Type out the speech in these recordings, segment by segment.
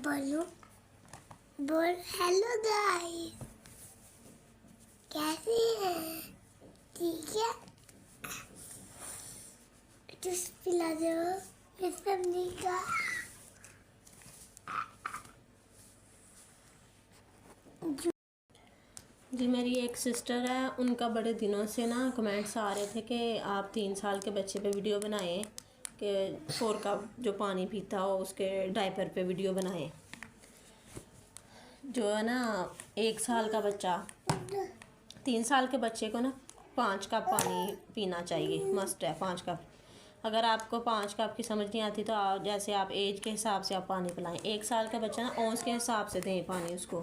बोलो बोल hello guys, कैसे हैं? ठीक है, जूस पिला दो इस फैमिली का। जी मेरी एक सिस्टर है, उनका बड़े दिनों से ना कमेंट्स आ रहे थे कि आप 3 साल के बच्चे पे वीडियो बनाएं कि 4 कप जो पानी पीता हो उसके डायपर पे वीडियो बनाएं। जो है ना 1 साल का बच्चा 3 साल के बच्चे को ना 5 कप पानी पीना चाहिए, मस्ट है 5 कप। अगर आपको 5 कप की समझ नहीं आती तो जैसे आप एज के हिसाब से आप पानी पिलाएं। 1 साल का बच्चा ना औंस के हिसाब से दें पानी उसको।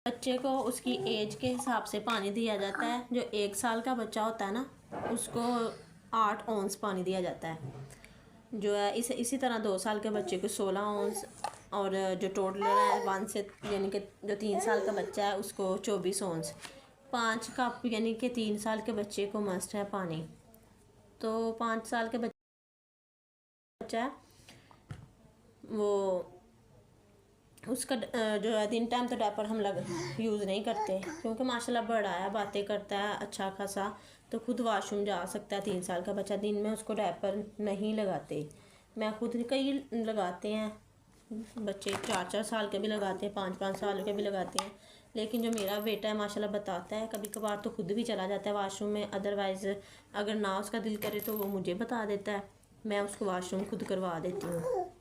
बच्चे को उसकी एज के हिसाब से पानी दिया जाता है। जो 1 साल का बच्चा होता है ना उसको 8 औंस पानी दिया जाता है। जो है इसी तरह 2 साल के बच्चे को 16 औंस, और जो टोडलर है 1 से यानी कि जो 3 साल का बच्चा है उसको 24 औंस। 5 कप यानी कि 3 साल के बच्चे को मस्ट है पानी। तो 5 साल के बच्चा है वो उसका जो है दिन टाइम तो डायपर हम यूज़ नहीं करते क्योंकि माशाल्लाह बड़ा है, बातें करता है अच्छा खासा, तो खुद वॉशरूम जा सकता है। 3 साल का बच्चा दिन में उसको डायपर नहीं लगाते। मैं खुद कई लगाते हैं, बच्चे 4-4 साल के भी लगाते हैं, 5-5 साल के भी लगाते हैं। लेकिन जो मेरा बेटा है माशाल्लाह बताता है, कभी कभार तो खुद भी चला जाता है वॉशरूम में। अदरवाइज़ अगर ना उसका दिल करे तो वो मुझे बता देता है, मैं उसको वॉशरूम खुद करवा देती हूँ।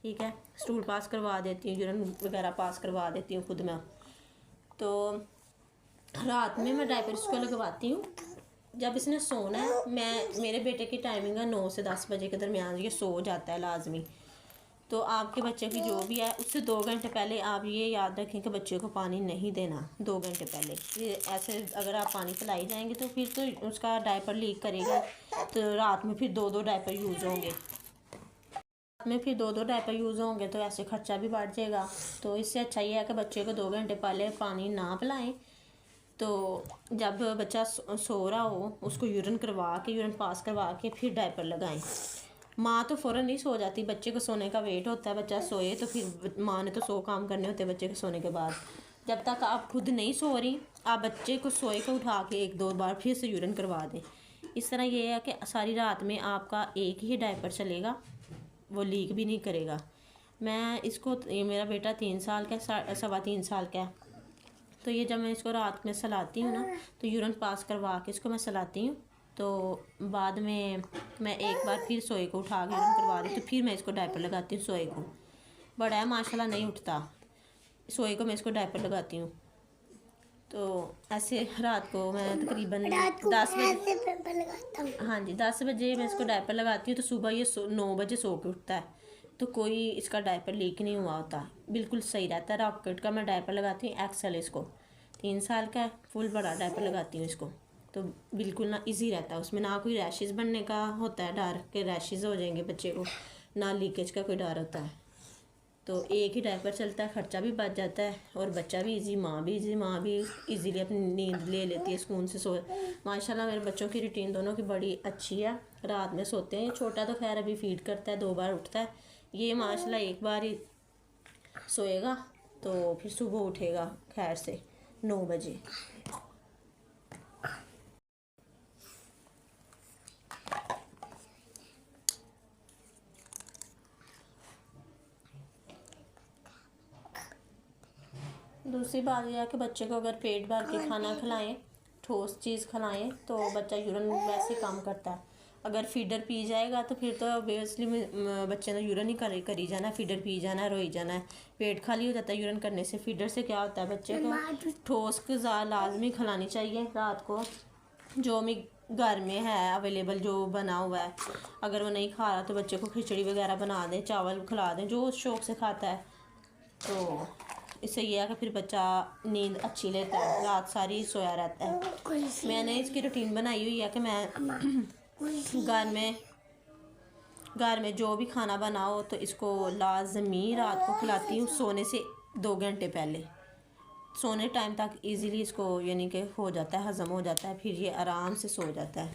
ठीक है, स्टूल पास करवा देती हूँ, यूरिन वगैरह पास करवा देती हूँ खुद मैं। तो रात में मैं डायपर इसको लगवाती हूँ जब इसने सोना है। मेरे बेटे की टाइमिंग है 9 से 10 बजे के दरमियान ये सो जाता है लाजमी। तो आपके बच्चे की जो भी है उससे 2 घंटे पहले आप ये याद रखें कि बच्चे को पानी नहीं देना 2 घंटे पहले। ये ऐसे अगर आप पानी पिलाई जाएंगे तो फिर तो उसका डायपर लीक करेगा, तो रात में फिर 2-2 डायपर यूज़ होंगे। फिर 2-2 डायपर यूज़ होंगे तो ऐसे खर्चा भी बढ़ जाएगा। तो इससे अच्छा ये है कि बच्चे को 2 घंटे पहले पानी ना पिलाएं। तो जब बच्चा सो रहा हो उसको यूरिन पास करवा के फिर डायपर लगाएं। माँ तो फ़ौरन नहीं सो जाती, बच्चे को सोने का वेट होता है, बच्चा सोए तो फिर माँ ने तो 100 काम करने होते हैं बच्चे के सोने के बाद। जब तक आप खुद नहीं सो रही आप बच्चे को सोए को उठा के 1-2 बार फिर से यूरिन करवा दें। इस तरह ये है कि सारी रात में आपका एक ही डायपर चलेगा, वो लीक भी नहीं करेगा। मैं इसको मेरा बेटा 3 साल का 3.25 साल का है, तो ये जब मैं इसको रात में सलाती हूँ ना तो यूरिन पास करवा के इसको मैं सलाती हूँ। तो बाद में मैं एक बार फिर सोए को उठा के यूरिन करवा दी, तो फिर मैं इसको डायपर लगाती हूँ। सोए को बड़ा है माशाल्लाह नहीं उठता, सोए को मैं इसको डायपर लगाती हूँ। तो ऐसे रात को मैं तकरीबन 10 बजे, हाँ जी 10 बजे मैं इसको डायपर लगाती हूँ। तो सुबह ये 9 बजे सो के उठता है, तो कोई इसका डायपर लीक नहीं हुआ होता, बिल्कुल सही रहता है। रॉकेट का मैं डायपर लगाती हूँ एक्सेल, इसको 3 साल का है, फुल बड़ा डायपर लगाती हूँ इसको। तो बिल्कुल ना इजी रहता है, उसमें ना कोई रैशेस बनने का होता है डर के रैशेस हो जाएंगे बच्चे को, ना लीकेज का कोई डर होता है। तो एक ही डायपर चलता है, ख़र्चा भी बच जाता है और बच्चा भी इजी, माँ भी इजीली अपनी नींद ले लेती है, सुकून से सो। माशाल्लाह मेरे बच्चों की रूटीन दोनों की बड़ी अच्छी है, रात में सोते हैं। छोटा तो खैर अभी फीड करता है, 2 बार उठता है। ये माशाल्लाह एक बार ही सोएगा तो फिर सुबह उठेगा खैर से 9 बजे। दूसरी बात यह है कि बच्चे को अगर पेट भर के खाना खिलाएं, ठोस चीज़ खिलाएं, तो बच्चा यूरिन वैसे काम करता है। अगर फीडर पी जाएगा तो फिर तो ऑब्वियसली बच्चे ने यूरिन ही करी जाना है, फीडर पी जाना है, रोई जाना है, पेट खाली हो जाता है यूरिन करने से। फीडर से क्या होता है, बच्चे को ठोस गज़ा लाजमी खिलानी चाहिए रात को। जो घर में है अवेलेबल जो बना हुआ है, अगर वो नहीं खा रहा तो बच्चे को खिचड़ी वगैरह बना दें, चावल खिला दें, जो शौक़ से खाता है। तो इससे ये है कि फिर बच्चा नींद अच्छी लेता है, रात सारी सोया रहता है। मैंने इसकी रूटीन बनाई हुई है कि मैं घर में जो भी खाना बनाओ तो इसको लाजमी रात को खिलाती हूँ, सोने से 2 घंटे पहले। सोने टाइम तक इजीली इसको यानी कि हो जाता है, हज़म हो जाता है, फिर ये आराम से सो जाता है।